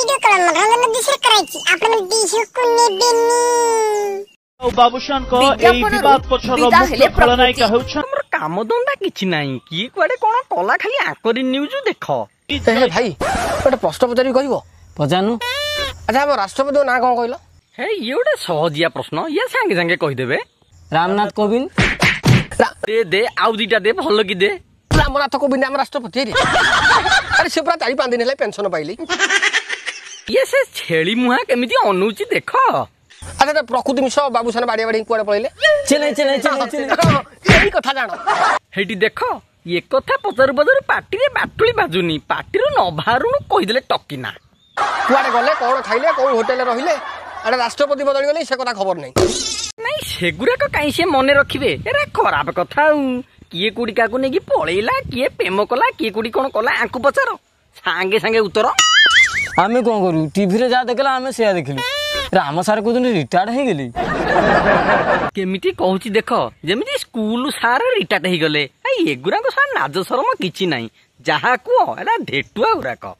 video call मनोरंजन दिशा करायची आपण दिशको नेबेनी ओ बाबूशान को एई विवाद पछर मुख्य खलनायिका हेउछ हमर काम धंदा किछि नाही की कुआडे कोन कला खाली आकरी न्यूज देख हे भाई गोटे प्रश्न पचारि कहबो पचानु अच्छा हम राष्ट्रपति ना कोन कहलो हे ये गोटे सहजिया प्रश्न ये संगे संगे कहि देबे रामनाथ कोविंद दे दे आउ दीटा दे भलो की दे रामनाथ कोविंद हम राष्ट्रपति रे अरे से पूरा 4-5 दिन हेले पेंशन पाइली ये से छेली मुहा केमिति अनुची देख अरे प्रकृति मिश्र बाबूसान बाड़िया बाड़ी कुआडे पळैले चले चले चले चले एई कथा जानो हेटी देख ये कथा पचारु पचारु पार्टी रे बाटुली बाजुनी पार्टी रो न बाहरुनु कहि देले टकिना कुआडे गले कोन खाइले कोन होटल रे रहिले अरे राष्ट्रपति बदल गले से कथा खबर नहीं नहीं सेगुरा को काई से मने रखिबे एरा खराब कथा किए कुड़ी काकू नेकी पळैला किए प्रेम कला किए कुड़ी कोन कला आंकु पचारो सांगे सांगे उत्तर आमे कोन करू टीवी रे जा देखला आमे सेया देखली राम सार को दिन रिटायर्ड हे गेली केमिति कहूची देख जेमिति स्कूल सार रिटायर्ड हे गले ए एगुरा को सार नाज शरम किछि नाही जहा को एला ढेटुआ उरा को